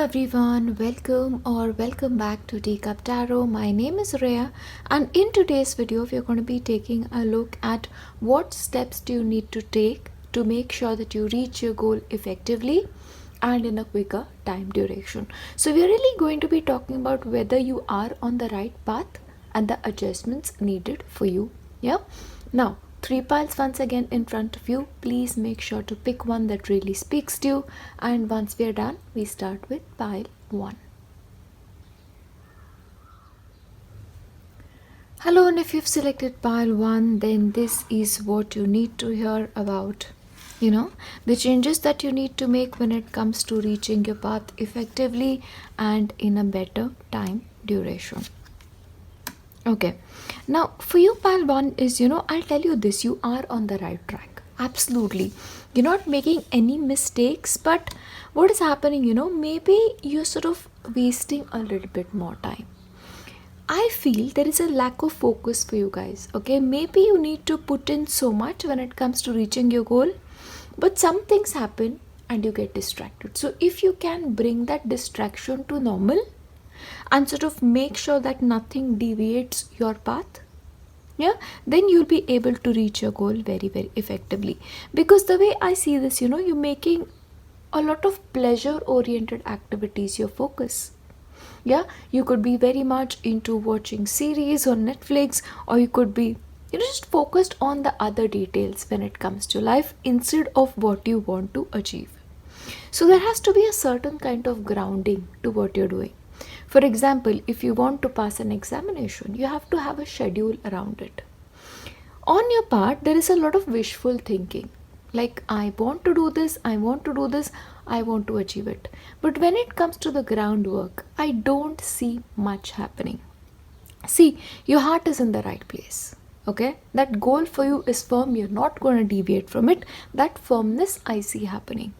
everyone, welcome back to Teacup Tarot. My name is Reya, and in today's video we are going to be taking a look at what steps do you need to take to make sure that you reach your goal effectively and in a quicker time duration. So we are really going to be talking about whether you are on the right path and the adjustments needed for you. Now, 3 piles once again in front of you. Please make sure to pick one that really speaks to you, and once we are done, we start with pile 1. Hello, and if you've selected pile 1, then this is what you need to hear about. The changes that you need to make when it comes to reaching your path effectively and in a better time duration. Okay, now for you, pile 1 is, I'll tell you this, you are on the right track. Absolutely. You're not making any mistakes, but what is happening, maybe you're sort of wasting a little bit more time. I feel there is a lack of focus for you guys, okay? Maybe you need to put in so much when it comes to reaching your goal, but some things happen and you get distracted. So if you can bring that distraction to normal, and sort of make sure that nothing deviates your path, then you'll be able to reach your goal very, very effectively. Because the way I see this, you're making a lot of pleasure oriented activities your focus. You could be very much into watching series on Netflix, or you could be just focused on the other details when it comes to life instead of what you want to achieve. So there has to be a certain kind of grounding to what you're doing. For example, if you want to pass an examination, you have to have a schedule around it. On your part, there is a lot of wishful thinking. Like, I want to do this, I want to do this, I want to achieve it. But when it comes to the groundwork, I don't see much happening. See, your heart is in the right place. Okay? That goal for you is firm. You're not going to deviate from it. That firmness I see happening.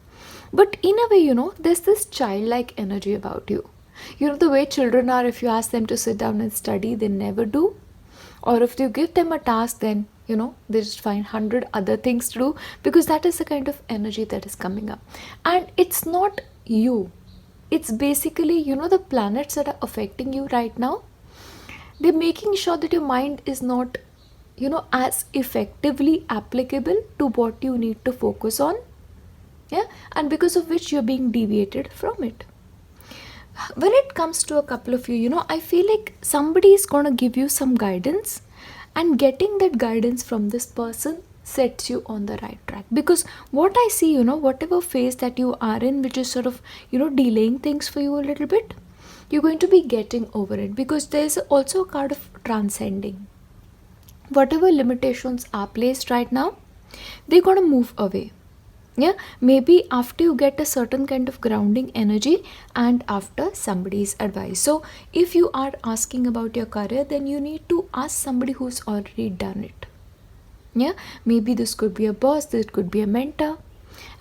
But in a way, there's this childlike energy about you. The way children are, if you ask them to sit down and study, they never do. Or if you give them a task, then, they just find 100 other things to do, because that is the kind of energy that is coming up. And it's not you. It's basically, the planets that are affecting you right now. They're making sure that your mind is not, as effectively applicable to what you need to focus on. And because of which you're being deviated from it. When it comes to a couple of you, I feel like somebody is going to give you some guidance, and getting that guidance from this person sets you on the right track. Because what I see, whatever phase that you are in, which is sort of, delaying things for you a little bit, you're going to be getting over it, because there's also a card of transcending. Whatever limitations are placed right now, they're going to move away. Maybe after you get a certain kind of grounding energy and after somebody's advice. So if you are asking about your career, then you need to ask somebody who's already done it. Maybe this could be a boss, this could be a mentor,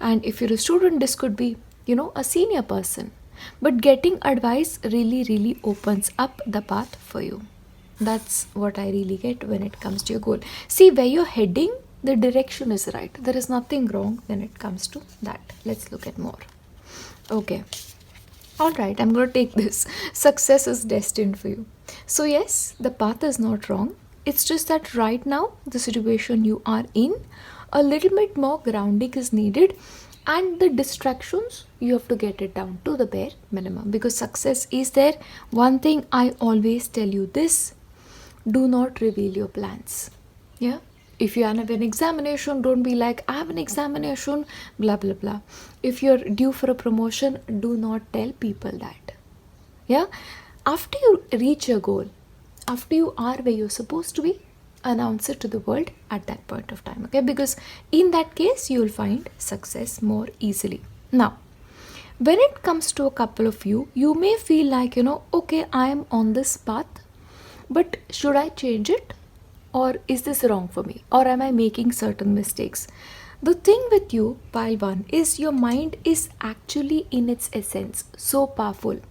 and if you're a student, this could be, a senior person. But getting advice really opens up the path for you. That's what I really get when it comes to your goal. See, where you're heading, the direction is right. There is nothing wrong when it comes to that. Let's look at more. Okay. Alright, I'm going to take this. Success is destined for you. So yes, the path is not wrong. It's just that right now, the situation you are in, a little bit more grounding is needed. And the distractions, you have to get it down to the bare minimum. Because success is there. One thing I always tell you this. Do not reveal your plans. If you have an examination, don't be like, I have an examination, blah, blah, blah. If you're due for a promotion, do not tell people that. After you reach your goal, after you are where you're supposed to be, announce it to the world at that point of time. Okay? Because in that case, you'll find success more easily. Now, when it comes to a couple of you, you may feel like, okay, I am on this path, but should I change it? Or is this wrong for me? Or am I making certain mistakes? The thing with you, pile 1, is your mind is actually in its essence so powerful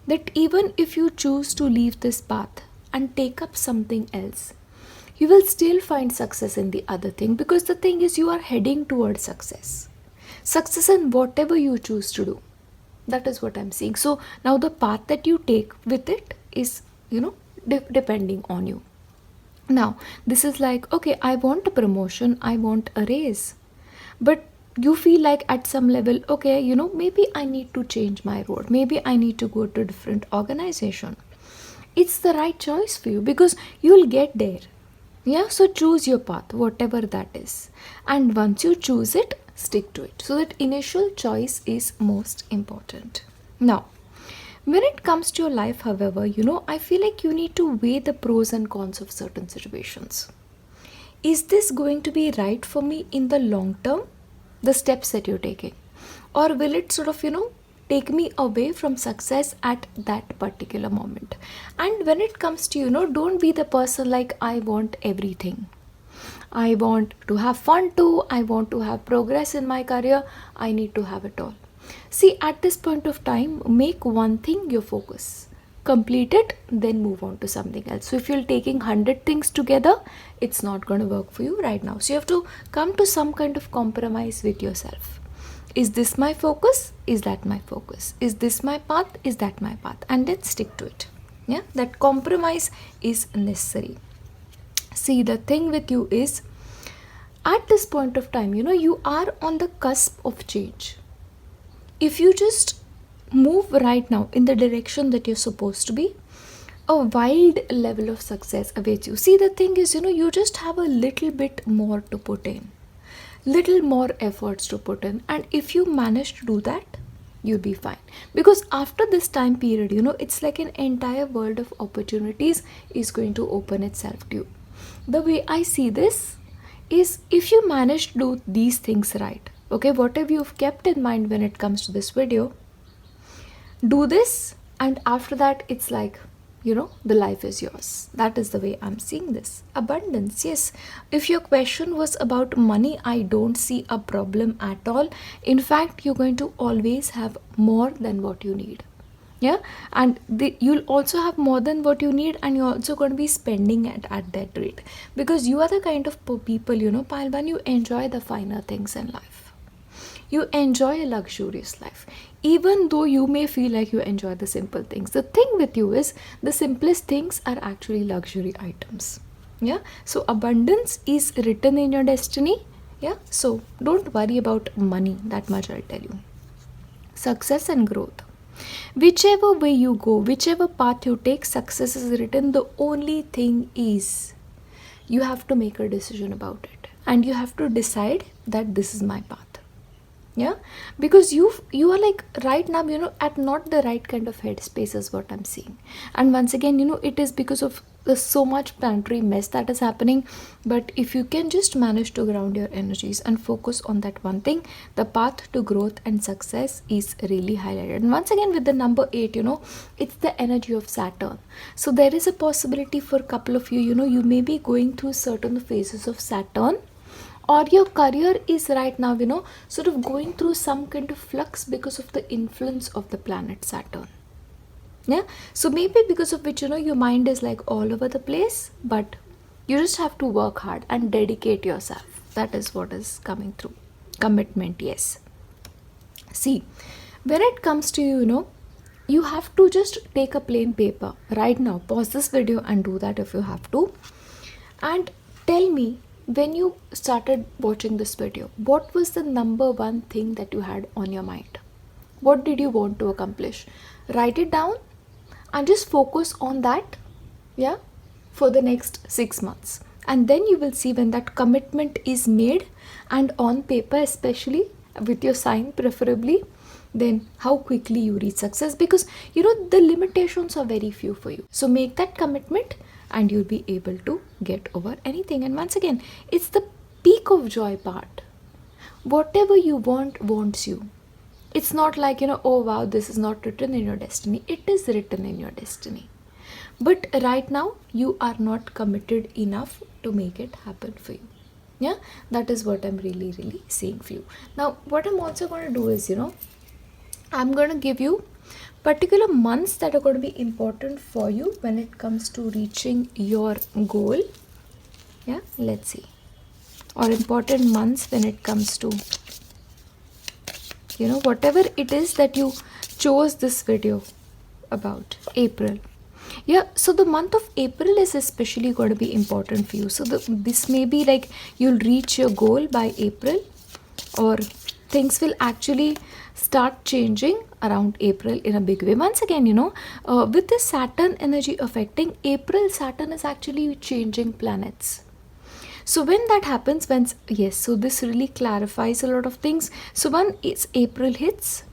that even if you choose to leave this path and take up something else, you will still find success in the other thing, because the thing is you are heading towards success. Success in whatever you choose to do. That is what I'm seeing. So now the path that you take with it is, depending on you. Now this is like, okay, I want a promotion, I want a raise, but you feel like at some level, okay, maybe I need to change my road, maybe I need to go to a different organization. It's the right choice for you because you'll get there. Yeah, so choose your path, whatever that is, and once you choose it, stick to it. So that initial choice is most important. Now when it comes to your life, however, I feel like you need to weigh the pros and cons of certain situations. Is this going to be right for me in the long term, the steps that you're taking? Or will it sort of, take me away from success at that particular moment? And when it comes to, don't be the person like, I want everything. I want to have fun too. I want to have progress in my career. I need to have it all. See, at this point of time, make one thing your focus. Complete it, then move on to something else. So if you're taking 100 things together, it's not going to work for you right now. So you have to come to some kind of compromise with yourself. Is this my focus? Is that my focus? Is this my path? Is that my path? And then stick to it. Yeah, that compromise is necessary. See, the thing with you is, at this point of time, you are on the cusp of change. If you just move right now in the direction that you're supposed to be, a wild level of success awaits you. See, the thing is, you just have a little bit more to put in, little more efforts to put in, and if you manage to do that, you'll be fine. Because after this time period, it's like an entire world of opportunities is going to open itself to you. The way I see this is, if you manage to do these things right, okay, whatever you've kept in mind when it comes to this video, do this, and after that it's like, the life is yours. That is the way I'm seeing this. Abundance, yes. If your question was about money, I don't see a problem at all. In fact, you're going to always have more than what you need. Yeah, and you'll also have more than what you need, and you're also going to be spending it at that rate, because you are the kind of people, Palvan, you enjoy the finer things in life. You enjoy a luxurious life, even though you may feel like you enjoy the simple things. The thing with you is, the simplest things are actually luxury items. Yeah, so abundance is written in your destiny. Yeah, so don't worry about money, that much I'll tell you. Success and growth, whichever way you go, whichever path you take, success is written. The only thing is, you have to make a decision about it, and you have to decide that this is my path. Yeah, because you are like right now, at not the right kind of headspace is what I'm seeing. And once again, it is because of so much planetary mess that is happening. But if you can just manage to ground your energies and focus on that one thing, the path to growth and success is really highlighted. And once again, with the number 8, it's the energy of Saturn. So there is a possibility for a couple of you, you may be going through certain phases of Saturn, or your career is right now, sort of going through some kind of flux because of the influence of the planet Saturn. Yeah, so maybe because of which, your mind is like all over the place, but you just have to work hard and dedicate yourself. That is what is coming through. Commitment, yes. See, when it comes to you, you have to just take a plain paper right now, pause this video and do that if you have to, and tell me, when you started watching this video, what was the number one thing that you had on your mind? What did you want to accomplish? Write it down and just focus on that, yeah, for the next 6 months. And then you will see, when that commitment is made and on paper, especially with your sign preferably, then how quickly you reach success, because the limitations are very few for you. So make that commitment and you'll be able to get over anything. And once again, it's the peak of joy part. Whatever you want wants you. It's not like, oh wow, this is not written in your destiny. It is written in your destiny. But right now, you are not committed enough to make it happen for you. Yeah, that is what I'm really, really saying for you. Now, what I'm also going to do is, I'm going to give you particular months that are going to be important for you when it comes to reaching your goal. Yeah, let's see. Or important months when it comes to, whatever it is that you chose this video about April. Yeah, so the month of April is especially going to be important for you. So this may be like you'll reach your goal by April, or things will actually start changing around April in a big way. Once again, with this Saturn energy affecting April, Saturn is actually changing planets. So when that happens, so this really clarifies a lot of things. So when April hits,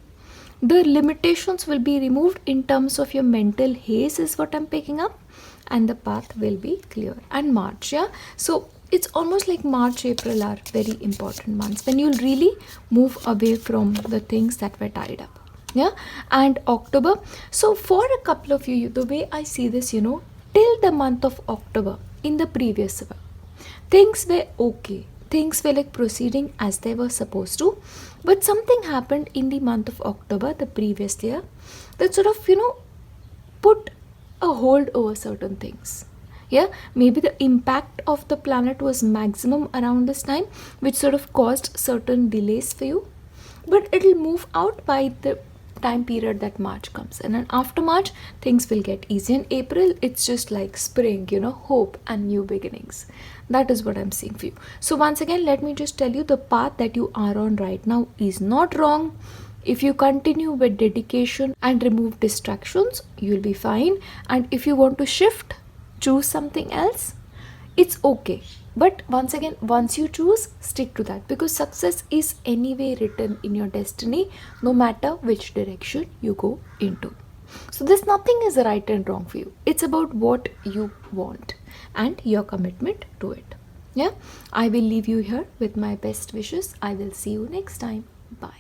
the limitations will be removed in terms of your mental haze is what I'm picking up, and the path will be clear. And March, yeah, so it's almost like March, April are very important months when you'll really move away from the things that were tied up. Yeah, and October, so for a couple of you, the way I see this, till the month of October in the previous year, things were okay, things were like proceeding as they were supposed to, but something happened in the month of October the previous year that sort of put a hold over certain things. Yeah, maybe the impact of the planet was maximum around this time, which sort of caused certain delays for you, but it'll move out by the time period that March comes in, and after March things will get easy. In April it's just like spring, hope and new beginnings. That is what I'm seeing for you. So once again, let me just tell you, the path that you are on right now is not wrong. If you continue with dedication and remove distractions, you'll be fine. And if you want to shift, choose something else, it's okay. But once again, once you choose, stick to that, because success is anyway written in your destiny, no matter which direction you go into. So there's nothing is right and wrong for you. It's about what you want and your commitment to it. Yeah, I will leave you here with my best wishes. I will see you next time. Bye.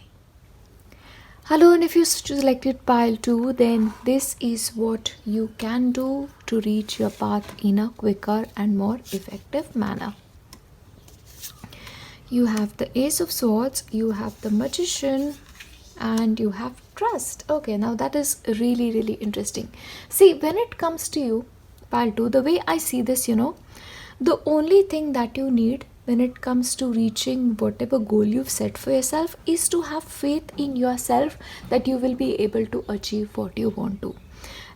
Hello, and if you selected pile 2, then this is what you can do to reach your path in a quicker and more effective manner. You have the Ace of Swords, you have the Magician, and you have Trust. Okay, now that is really, really interesting. See, when it comes to you, pile 2, the way I see this, the only thing that you need when it comes to reaching whatever goal you've set for yourself is to have faith in yourself that you will be able to achieve what you want to.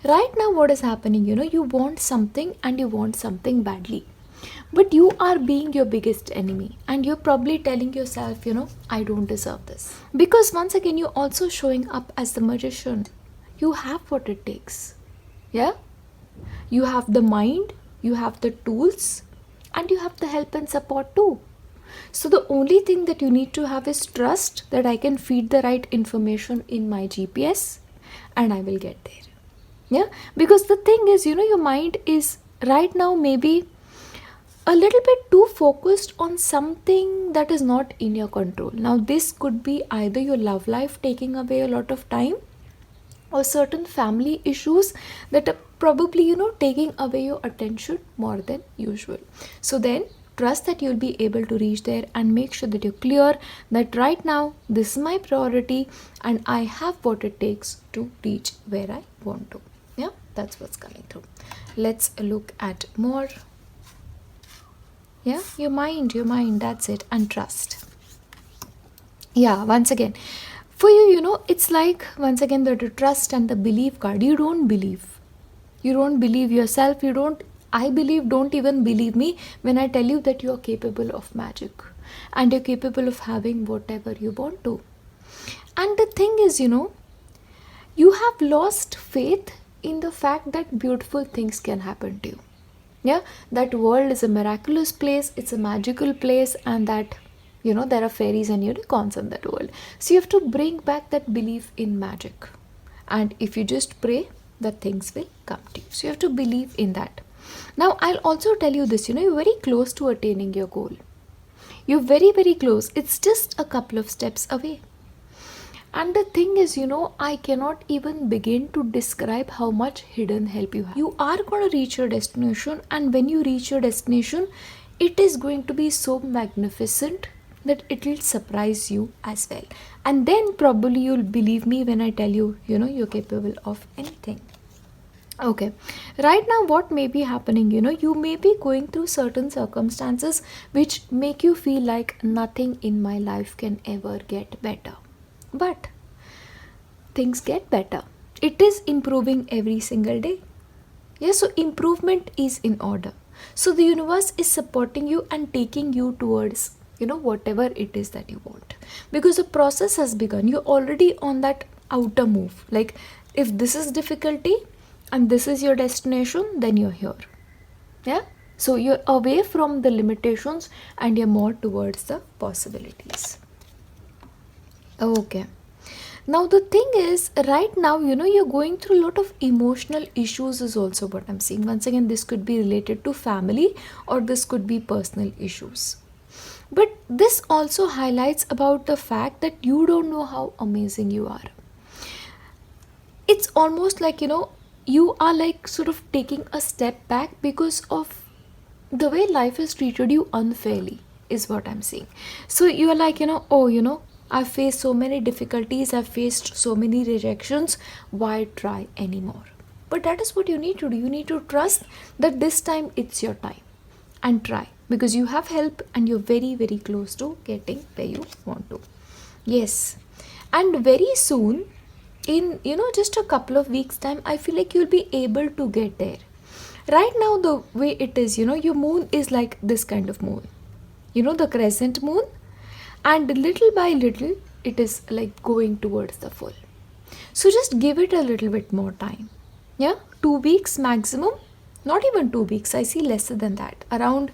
Right now, what is happening, you want something and you want something badly, but you are being your biggest enemy, and you're probably telling yourself, I don't deserve this. Because once again, you're also showing up as the Magician. You have what it takes. Yeah, you have the mind, you have the tools, and you have the help and support too. So the only thing that you need to have is trust that I can feed the right information in my GPS and I will get there. Yeah, because the thing is, your mind is right now maybe a little bit too focused on something that is not in your control. Now this could be either your love life taking away a lot of time, or certain family issues that are probably taking away your attention more than usual. So then trust that you'll be able to reach there, and make sure that you're clear that right now this is my priority and I have what it takes to reach where I want to. Yeah, that's what's coming through. Let's look at more. Yeah, your mind, that's it. And trust. Yeah, once again, for you, it's like, once again, the trust and the belief card. You don't believe yourself. Don't even believe me when I tell you that you are capable of magic and you're capable of having whatever you want to. And the thing is, you have lost faith in the fact that beautiful things can happen to you. Yeah, that world is a miraculous place, it's a magical place, and that there are fairies and unicorns in that world. So you have to bring back that belief in magic, and if you just pray, that things will come to you. So you have to believe in that. Now I'll also tell you this, you're very close to attaining your goal. You're very, very close. It's just a couple of steps away. And the thing is, I cannot even begin to describe how much hidden help you have. You are going to reach your destination, and when you reach your destination, it is going to be so magnificent that it will surprise you as well. And then probably you'll believe me when I tell you, you're capable of anything. Okay, right now what may be happening, you may be going through certain circumstances which make you feel like nothing in my life can ever get better. But things get better. It is improving every single day. Yeah, so improvement is in order. So the universe is supporting you and taking you towards, whatever it is that you want. Because the process has begun. You're already on that outer move. Like, if this is difficulty and this is your destination, then you're here. Yeah? So you're away from the limitations and you're more towards the possibilities. Okay. Now the thing is, right now, you're going through a lot of emotional issues is also what I'm seeing. Once again, this could be related to family or this could be personal issues. But this also highlights about the fact that you don't know how amazing you are. It's almost like, you are like sort of taking a step back because of the way life has treated you unfairly is what I'm seeing. So you are like, I've faced so many difficulties, I've faced so many rejections, why try anymore? But that is what you need to do. You need to trust that this time it's your time and try, because you have help and you're very, very close to getting where you want to. Yes. And very soon, in just a couple of weeks time, I feel like you'll be able to get there. Right now, the way it is, your moon is like this kind of moon, the crescent moon, and little by little it is like going towards the full. So just give it a little bit more time. Yeah, 2 weeks maximum. Not even 2 weeks, I see lesser than that, around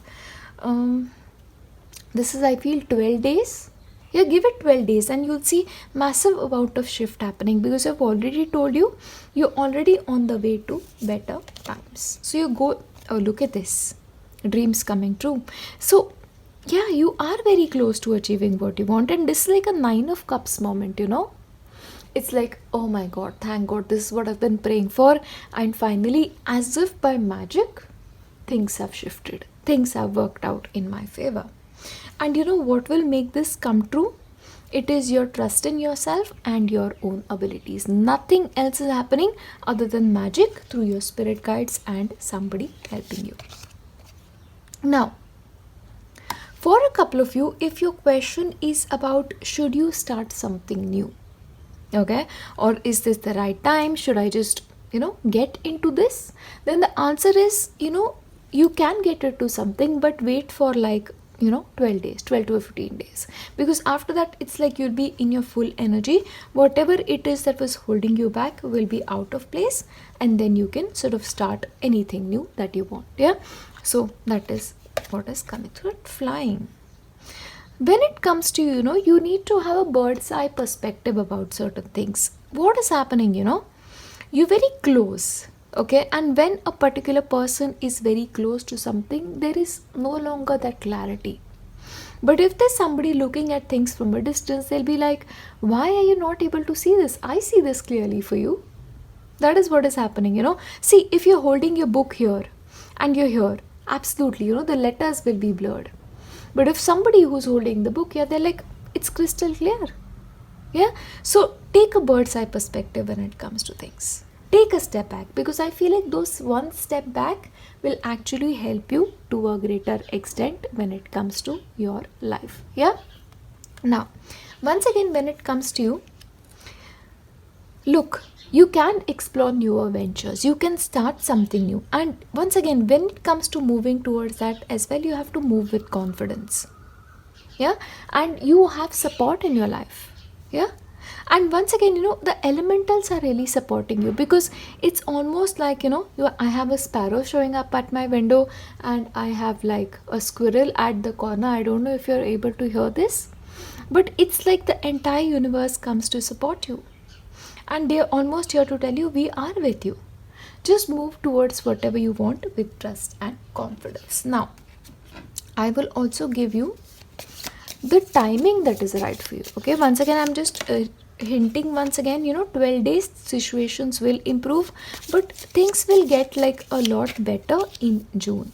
this is, I feel, 12 days. Yeah, give it 12 days and you'll see massive amount of shift happening, because I've already told you, you're already on the way to better times. So you go, oh, look at this, dreams coming true. So yeah, you are very close to achieving what you want, and this is like a 9 of Cups moment, It's like, oh my God, thank God, this is what I've been praying for. And finally, as if by magic, things have shifted. Things have worked out in my favor. And what will make this come true? It is your trust in yourself and your own abilities. Nothing else is happening other than magic through your spirit guides and somebody helping you. Now, for a couple of you, if your question is about should you start something new, okay, or is this the right time, should I just get into this, then the answer is you can get into something, but wait for like 12 days, 12 to 15 days, because after that it's like you'll be in your full energy. Whatever it is that was holding you back will be out of place, and then you can sort of start anything new that you want. Yeah, so that is what is coming through it. Flying. When it comes to you need to have a bird's eye perspective about certain things. What is happening, you're very close, okay, and when a particular person is very close to something, there is no longer that clarity. But if there's somebody looking at things from a distance, they'll be like, why are you not able to see this? I see this clearly for you. That is what is happening. See, if you're holding your book here and you're here, absolutely, the letters will be blurred. But if somebody who's holding the book here, they're like, it's crystal clear. Yeah, so take a bird's eye perspective when it comes to things. Take a step back, because I feel like those one step back will actually help you to a greater extent when it comes to your life. Yeah. Now, once again, when it comes to you, look, you can explore newer ventures, you can start something new, and once again, when it comes to moving towards that as well, you have to move with confidence. Yeah, and you have support in your life. Yeah, and once again, the elementals are really supporting you, because it's almost like I have a sparrow showing up at my window, and I have like a squirrel at the corner. I don't know if you're able to hear this, but it's like the entire universe comes to support you. And they're almost here to tell you, we are with you. Just move towards whatever you want with trust and confidence. Now, I will also give you the timing that is right for you. Okay, once again, I'm just hinting once again, 12 days situations will improve, but things will get like a lot better in June.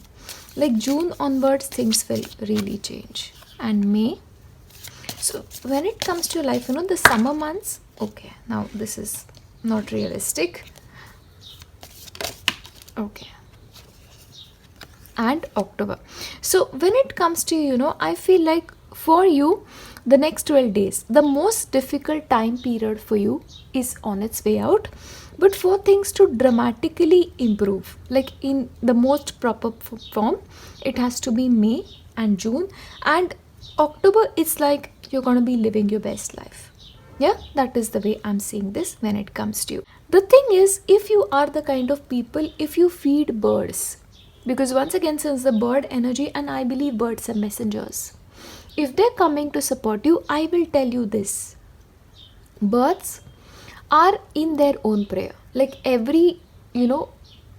Like June onwards, things will really change. And May. So when it comes to your life, the summer months, okay, now this is not realistic. Okay. And October. So when it comes to, I feel like for you, the next 12 days, the most difficult time period for you is on its way out. But for things to dramatically improve, like in the most proper form, it has to be May and June, and October, it's like you're going to be living your best life. Yeah, that is the way I'm seeing this when it comes to you. The thing is, if you are the kind of people, if you feed birds, because once again, since the bird energy, and I believe birds are messengers, if they're coming to support you, I will tell you this. Birds are in their own prayer. Like every,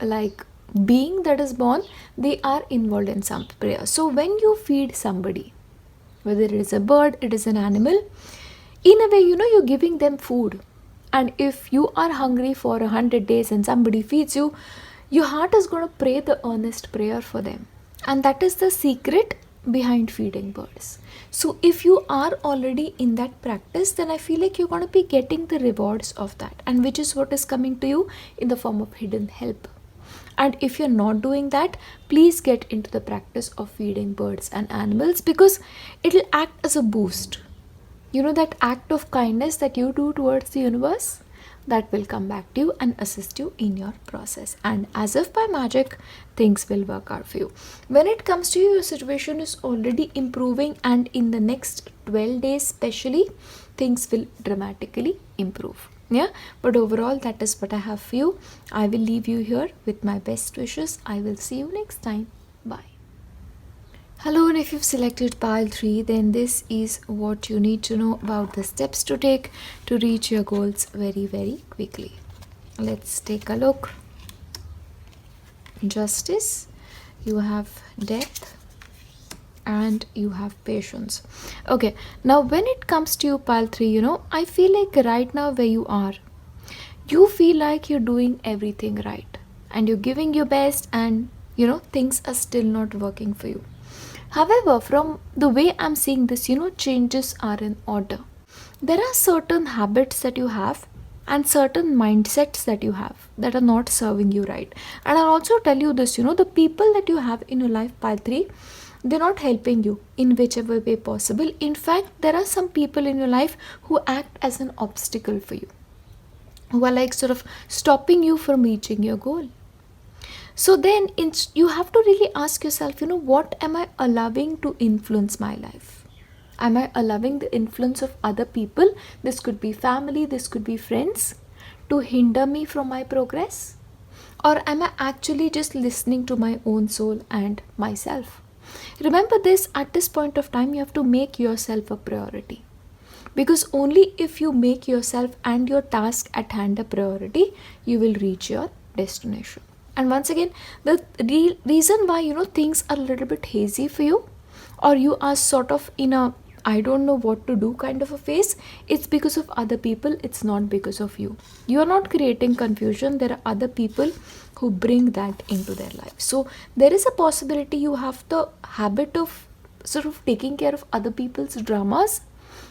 like being that is born, they are involved in some prayer. So when you feed somebody, whether it is a bird, it is an animal, in a way, you're giving them food. And if you are hungry for 100 days and somebody feeds you, your heart is going to pray the earnest prayer for them. And that is the secret behind feeding birds. So if you are already in that practice, then I feel like you're going to be getting the rewards of that, and which is what is coming to you in the form of hidden help. And if you're not doing that, please get into the practice of feeding birds and animals, because it'll act as a boost. That act of kindness that you do towards the universe, that will come back to you and assist you in your process. And as if by magic, things will work out for you. When it comes to you, your situation is already improving, and in the next 12 days especially, things will dramatically improve. Yeah, but overall, that is what I have for you. I will leave you here with my best wishes. I will see you next time. Bye. Hello, and if you've selected pile 3, then this is what you need to know about the steps to take to reach your goals very, very quickly. Let's take a look. Justice, you have death, and you have patience. Okay, now when it comes to you, pile 3, I feel like right now where you are, you feel like you're doing everything right and you're giving your best, and things are still not working for you. However, from the way I'm seeing this, changes are in order. There are certain habits that you have and certain mindsets that you have that are not serving you right. And I'll also tell you this, the people that you have in your life, pile 3, they're not helping you in whichever way possible. In fact, there are some people in your life who act as an obstacle for you, who are like sort of stopping you from reaching your goal. So then you have to really ask yourself, what am I allowing to influence my life? Am I allowing the influence of other people? This could be family, this could be friends, to hinder me from my progress? Or am I actually just listening to my own soul and myself? Remember this, at this point of time, you have to make yourself a priority. Because only if you make yourself and your task at hand a priority, you will reach your destination. And once again, the reason why, things are a little bit hazy for you, or you are sort of in a I don't know what to do kind of a phase, it's because of other people, it's not because of you. You are not creating confusion, there are other people who bring that into their life. So there is a possibility you have the habit of sort of taking care of other people's dramas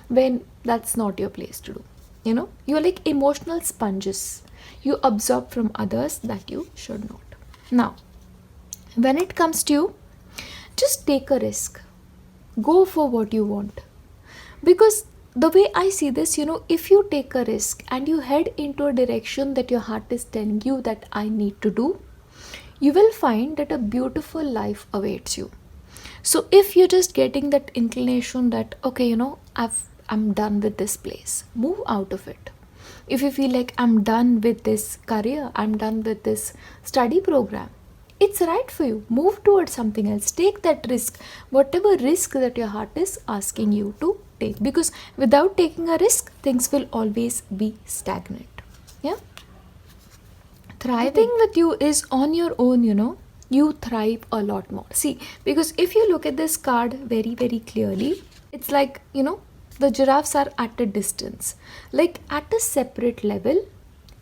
when that's not your place to do. You're like emotional sponges. You absorb from others that you should not. Now, when it comes to you, just take a risk. Go for what you want. Because the way I see this, if you take a risk and you head into a direction that your heart is telling you that I need to do, you will find that a beautiful life awaits you. So if you're just getting that inclination that, okay, I'm done with this place, move out of it. If you feel like I'm done with this career, I'm done with this study program, it's right for you. Move towards something else. Take that risk, whatever risk that your heart is asking you to take. Because without taking a risk, things will always be stagnant. Yeah. Thriving with you is on your own, you thrive a lot more. See, because if you look at this card very, very clearly, it's like, the giraffes are at a distance. Like at a separate level,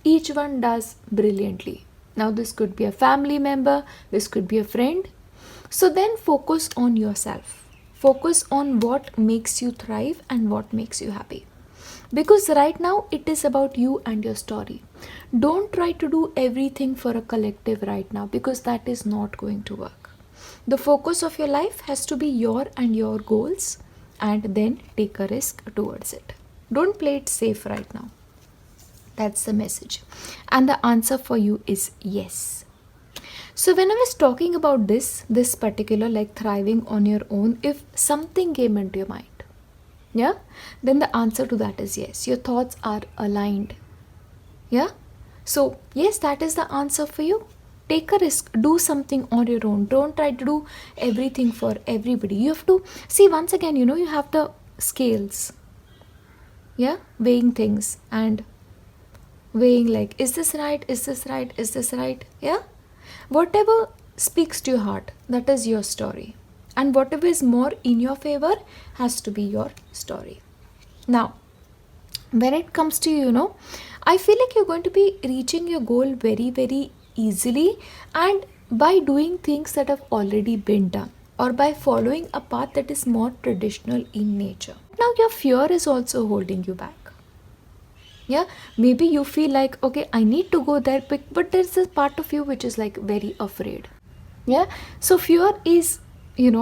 each one does brilliantly. Now this could be a family member, this could be a friend. So then focus on yourself. Focus on what makes you thrive and what makes you happy. Because right now it is about you and your story. Don't try to do everything for a collective right now, because that is not going to work. The focus of your life has to be your and your goals and then take a risk towards it. Don't play it safe right now. That's the message. And the answer for you is yes. So when I was talking about this particular like thriving on your own, if something came into your mind, yeah, then the answer to that is yes. Your thoughts are aligned. Yeah. So yes, that is the answer for you. Take a risk, do something on your own. Don't try to do everything for everybody. You have to see, once again, you have the scales, yeah, weighing things and weighing like, is this right, is this right, is this right, yeah. Whatever speaks to your heart, that is your story, and whatever is more in your favor has to be your story. Now when it comes to I feel like you're going to be reaching your goal very, very easily, and by doing things that have already been done, or by following a path that is more traditional in nature. Now your fear is also holding you back. Yeah, maybe you feel like, okay, I need to go there, but there's a part of you which is like very afraid. Yeah, so fear is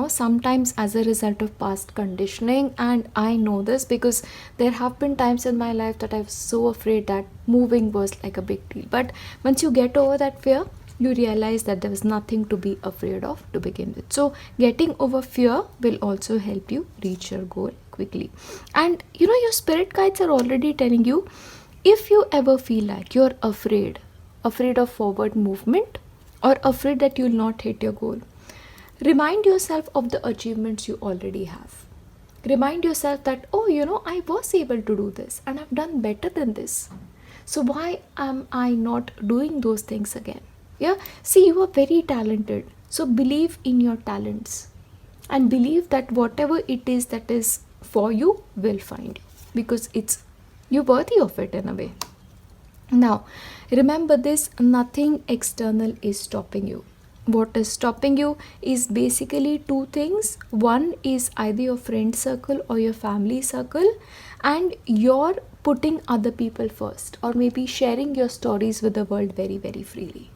sometimes as a result of past conditioning, and I know this because there have been times in my life that I was so afraid that moving was like a big deal. But once you get over that fear, you realize that there was nothing to be afraid of to begin with. So getting over fear will also help you reach your goal quickly. And your spirit guides are already telling you, if you ever feel like you're afraid of forward movement, or afraid that you'll not hit your goal, remind yourself of the achievements you already have. Remind yourself that, I was able to do this and I've done better than this. So why am I not doing those things again? Yeah, see, you are very talented. So believe in your talents and believe that whatever it is that is for you will find you, because you're worthy of it in a way. Now, remember this, nothing external is stopping you. What is stopping you is basically two things. One is either your friend circle or your family circle, and you're putting other people first, or maybe sharing your stories with the world very, very freely.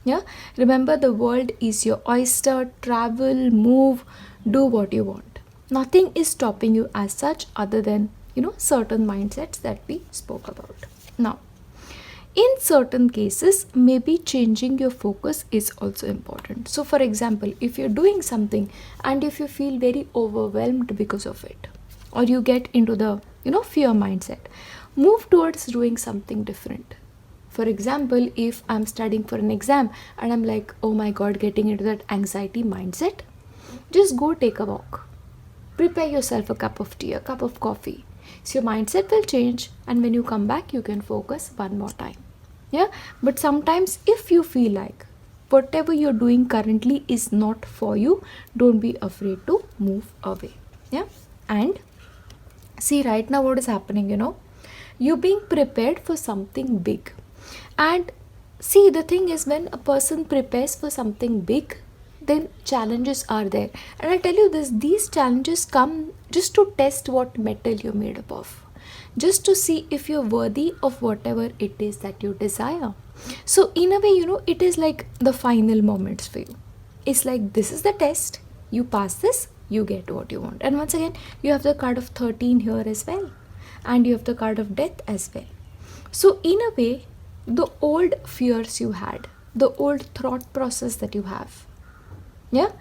Yeah, remember, the world is your oyster. Travel, move, do what you want. Nothing is stopping you as such, other than certain mindsets that we spoke about. Now, in certain cases, maybe changing your focus is also important. So for example, if you're doing something and if you feel very overwhelmed because of it, or you get into the fear mindset, move towards doing something different. For example, if I'm studying for an exam and I'm like, oh my god, getting into that anxiety mindset, just go take a walk. Prepare yourself a cup of tea, a cup of coffee. So your mindset will change, and when you come back, you can focus one more time. Yeah, but sometimes if you feel like whatever you're doing currently is not for you, don't be afraid to move away. Yeah, and see, right now what is happening, you're being prepared for something big. And see, the thing is, when a person prepares for something big, then challenges are there. And I tell you this, these challenges come just to test what metal you're made up of, just to see if you're worthy of whatever it is that you desire. So in a way, it is like the final moments for you. It's like, this is the test, you pass this, you get what you want. And once again, you have the card of 13 here as well, and you have the card of death as well. So in a way, the old fears you had, the old thought process that you have, yeah,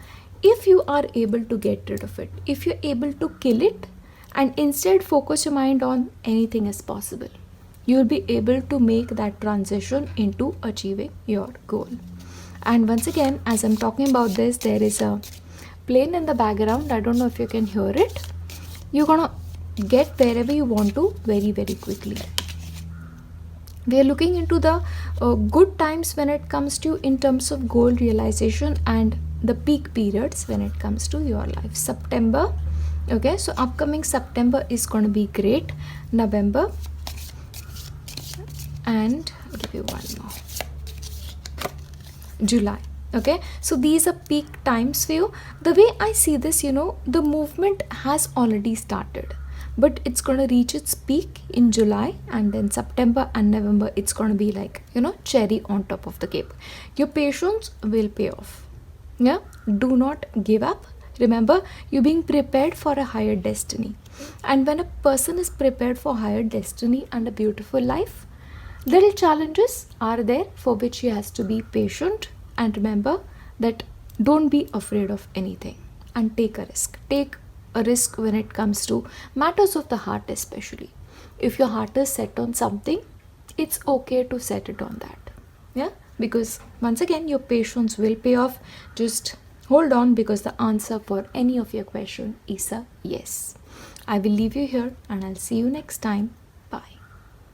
if you are able to get rid of it, if you're able to kill it, and instead focus your mind on anything as possible, you'll be able to make that transition into achieving your goal. And once again, as I'm talking about this, there is a plane in the background. I don't know if you can hear it. You're gonna get wherever you want to very, very quickly. We are looking into the good times when it comes to in terms of goal realization, and the peak periods when it comes to your life. September. Okay, so upcoming September is going to be great. November, and I'll give you one more. July. Okay, so these are peak times for you. The way I see this, the movement has already started, but it's going to reach its peak in July, and then September and November, it's going to be like, cherry on top of the cake. Your patience will pay off. Yeah, do not give up. Remember, you being prepared for a higher destiny. And when a person is prepared for higher destiny and a beautiful life, little challenges are there for which he has to be patient. And remember that don't be afraid of anything and take a risk. Take a risk when it comes to matters of the heart, especially. If your heart is set on something, it's okay to set it on that. Yeah, because once again, your patience will pay off. Just hold on, because the answer for any of your question is a yes. I will leave you here and I'll see you next time.